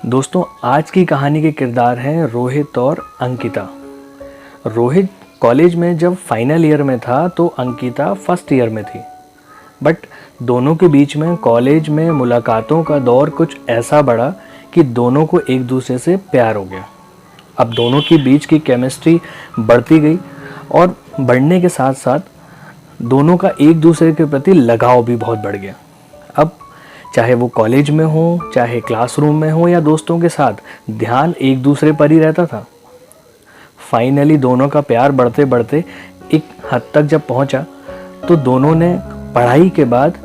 दोस्तों, आज की कहानी के किरदार हैं रोहित और अंकिता। रोहित कॉलेज में जब फाइनल ईयर में था तो अंकिता फर्स्ट ईयर में थी। बट दोनों के बीच में कॉलेज में मुलाकातों का दौर कुछ ऐसा बढ़ा कि दोनों को एक दूसरे से प्यार हो गया। अब दोनों के बीच की केमिस्ट्री बढ़ती गई और बढ़ने के साथ साथ दोनों का एक दूसरे के प्रति लगाव भी बहुत बढ़ गया। अब चाहे वो कॉलेज में हो, चाहे क्लासरूम में हो या दोस्तों के साथ, ध्यान एक दूसरे पर ही रहता था। फाइनली दोनों का प्यार बढ़ते बढ़ते एक हद तक जब पहुंचा तो दोनों ने पढ़ाई के बाद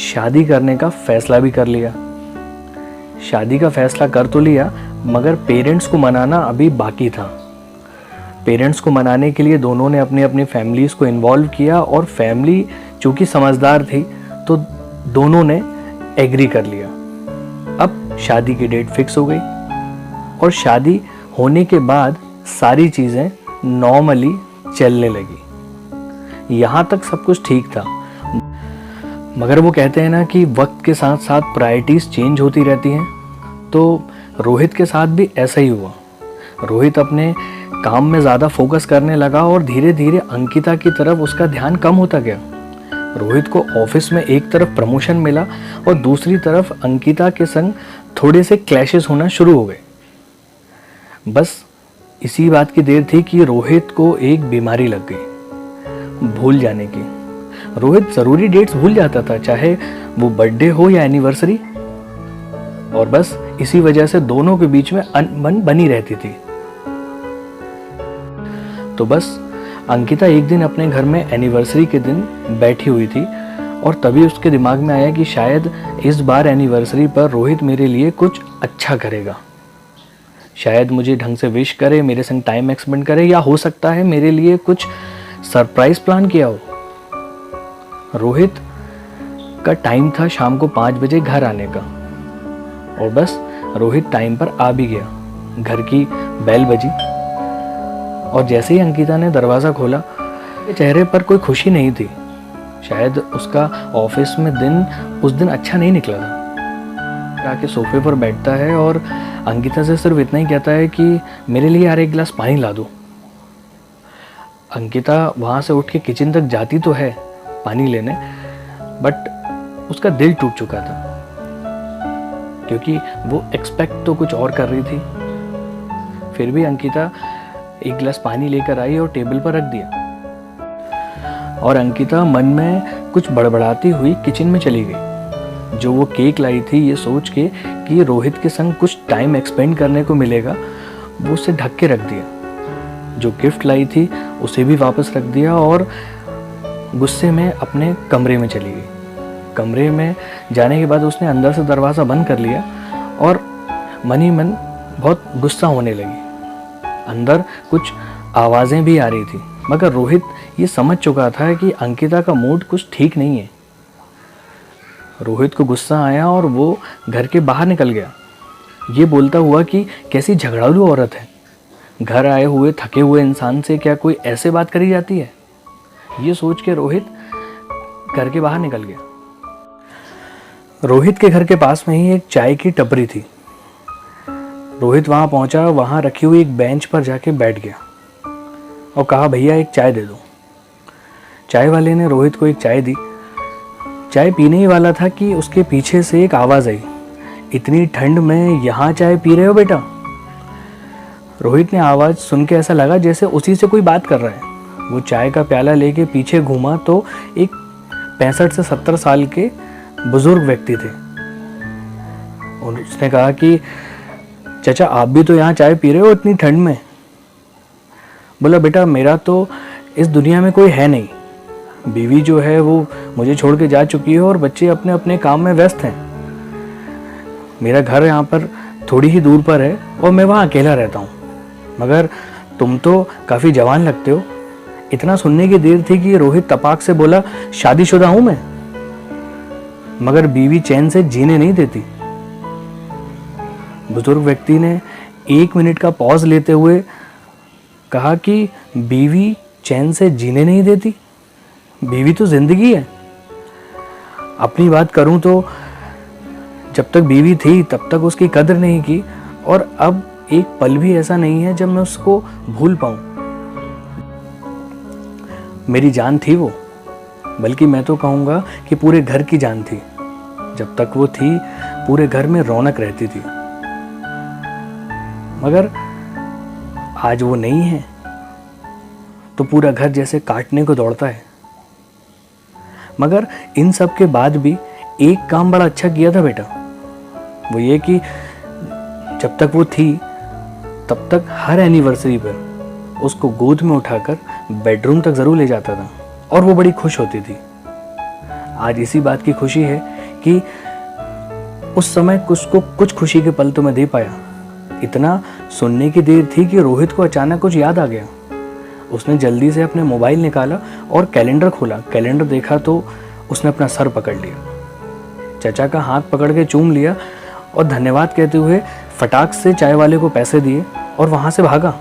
शादी करने का फैसला भी कर लिया। शादी का फैसला कर तो लिया, मगर पेरेंट्स को मनाना अभी बाकी था। पेरेंट्स को मनाने के लिए दोनों ने अपनी अपनी फैमिलीज़ को इन्वॉल्व किया और फैमिली चूँकि समझदार थी तो दोनों ने एग्री कर लिया। अब शादी की डेट फिक्स हो गई और शादी होने के बाद सारी चीज़ें नॉर्मली चलने लगी। यहाँ तक सब कुछ ठीक था, मगर वो कहते हैं ना कि वक्त के साथ साथ प्रायोरिटीज़ चेंज होती रहती हैं। तो रोहित के साथ भी ऐसा ही हुआ। रोहित अपने काम में ज़्यादा फोकस करने लगा और धीरे धीरे अंकिता की तरफ उसका ध्यान कम होता गया। रोहित को ऑफिस में एक तरफ प्रमोशन मिला और दूसरी तरफ अंकिता के संग थोड़े से क्लैशेस होना शुरू हो गए। बस इसी बात की देर थी कि रोहित को एक बीमारी लग गई, भूल जाने की। रोहित ज़रूरी डेट्स भूल जाता था, चाहे वो बर्थडे हो या एनिवर्सरी, और बस इसी वजह से दोनों के बीच में अनबन बनी रहती थी। तो बस अंकिता एक दिन अपने घर में एनिवर्सरी के दिन बैठी हुई थी और तभी उसके दिमाग में आया कि शायद इस बार एनिवर्सरी पर रोहित मेरे लिए कुछ अच्छा करेगा। शायद मुझे ढंग से विश करे, मेरे संग टाइम एक्सपेंड करे, या हो सकता है मेरे लिए कुछ सरप्राइज प्लान किया हो। रोहित का टाइम था शाम को 5 बजे घर आने का और बस रोहित टाइम पर आ भी गया। घर की बेल बजी और जैसे ही अंकिता ने दरवाज़ा खोला, चेहरे पर कोई खुशी नहीं थी। शायद उसका ऑफिस में दिन उस दिन अच्छा नहीं निकला था। आके सोफे पर बैठता है और अंकिता से सिर्फ इतना ही कहता है कि मेरे लिए यार एक गिलास पानी ला दो। अंकिता वहाँ से उठ के किचन तक जाती तो है पानी लेने, बट उसका दिल टूट चुका था क्योंकि वो एक्सपेक्ट तो कुछ और कर रही थी। फिर भी अंकिता एक गिलास पानी लेकर आई और टेबल पर रख दिया और अंकिता मन में कुछ बड़बड़ाती हुई किचन में चली गई। जो वो केक लाई थी ये सोच के कि रोहित के संग कुछ टाइम एक्सपेंड करने को मिलेगा, वो उसे ढक के रख दिया। जो गिफ्ट लाई थी उसे भी वापस रख दिया और गुस्से में अपने कमरे में चली गई। कमरे में जाने के बाद उसने अंदर से दरवाज़ा बंद कर लिया और मन ही मन बहुत गुस्सा होने लगी। अंदर कुछ आवाज़ें भी आ रही थी, मगर रोहित ये समझ चुका था कि अंकिता का मूड कुछ ठीक नहीं है। रोहित को गुस्सा आया और वो घर के बाहर निकल गया, ये बोलता हुआ कि कैसी झगड़ालू औरत है। घर आए हुए थके हुए इंसान से क्या कोई ऐसे बात करी जाती है? ये सोच के रोहित घर के बाहर निकल गया। रोहित के घर के पास में ही एक चाय की टपरी थी। रोहित वहाँ पहुँचा, वहाँ रखी हुई एक बेंच पर जाके बैठ गया और कहा, भैया एक चाय दे दो। चाय वाले ने रोहित को एक चाय दी। चाय पीने ही वाला था कि उसके पीछे से एक आवाज़ आई, इतनी ठंड में यहाँ चाय पी रहे हो बेटा? रोहित ने आवाज़ सुन के ऐसा लगा जैसे उसी से कोई बात कर रहा है। वो चाय का प्याला लेके पीछे घूमा तो एक 65 से 70 साल के बुजुर्ग व्यक्ति थे। और उसने कहा कि चाचा आप भी तो यहाँ चाय पी रहे हो इतनी ठंड में? बोला, बेटा मेरा तो इस दुनिया में कोई है नहीं। बीवी जो है वो मुझे छोड़ के जा चुकी है और बच्चे अपने अपने काम में व्यस्त हैं। मेरा घर यहाँ पर थोड़ी ही दूर पर है और मैं वहाँ अकेला रहता हूँ। मगर तुम तो काफ़ी जवान लगते हो। इतना सुनने की देर थी कि रोहित तपाक से बोला, शादीशुदा हूँ मैं, मगर बीवी चैन से जीने नहीं देती। बुजुर्ग व्यक्ति ने 1 मिनट का पॉज लेते हुए कहा कि बीवी चैन से जीने नहीं देती? बीवी तो जिंदगी है। अपनी बात करूं तो जब तक बीवी थी तब तक उसकी कदर नहीं की, और अब एक पल भी ऐसा नहीं है जब मैं उसको भूल पाऊं। मेरी जान थी वो, बल्कि मैं तो कहूँगा कि पूरे घर की जान थी। जब तक वो थी पूरे घर में रौनक रहती थी, मगर आज वो नहीं है तो पूरा घर जैसे काटने को दौड़ता है। मगर इन सब के बाद भी एक काम बड़ा अच्छा किया था बेटा, वो ये कि जब तक वो थी तब तक हर एनिवर्सरी पर उसको गोद में उठाकर बेडरूम तक ज़रूर ले जाता था और वो बड़ी खुश होती थी। आज इसी बात की खुशी है कि उस समय उसको कुछ खुशी के पल तो मैं दे पाया। इतना सुनने की देर थी कि रोहित को अचानक कुछ याद आ गया। उसने जल्दी से अपने मोबाइल निकाला और कैलेंडर खोला। कैलेंडर देखा तो उसने अपना सर पकड़ लिया, चचा का हाथ पकड़ के चूम लिया और धन्यवाद कहते हुए फटाक से चाय वाले को पैसे दिए और वहाँ से भागा।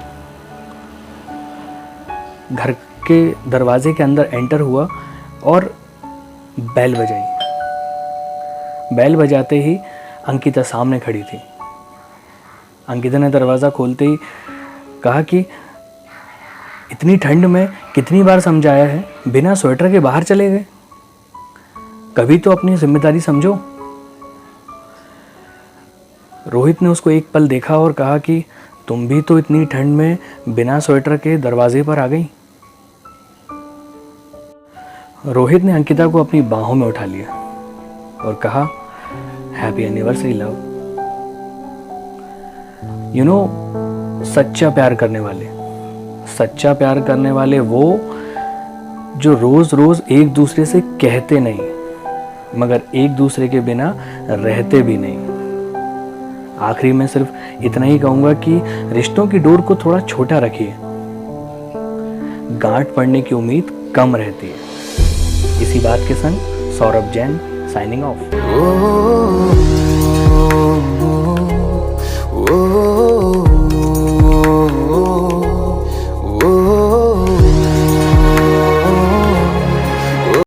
घर के दरवाजे के अंदर एंटर हुआ और बेल बजाई। बेल बजाते ही अंकिता सामने खड़ी थी। अंकिता ने दरवाज़ा खोलते ही कहा कि इतनी ठंड में कितनी बार समझाया है, बिना स्वेटर के बाहर चले गए, कभी तो अपनी जिम्मेदारी समझो। रोहित ने उसको एक पल देखा और कहा कि तुम भी तो इतनी ठंड में बिना स्वेटर के दरवाजे पर आ गई। रोहित ने अंकिता को अपनी बाहों में उठा लिया और कहा, happy anniversary love. You know, सच्चा प्यार करने वाले वो जो रोज रोज एक दूसरे से कहते नहीं मगर एक दूसरे के बिना रहते भी नहीं। आखिरी में सिर्फ इतना ही कहूंगा कि रिश्तों की डोर को थोड़ा छोटा रखिए, गांठ पड़ने की उम्मीद कम रहती है। इसी बात के संग सौरभ जैन साइनिंग ऑफ।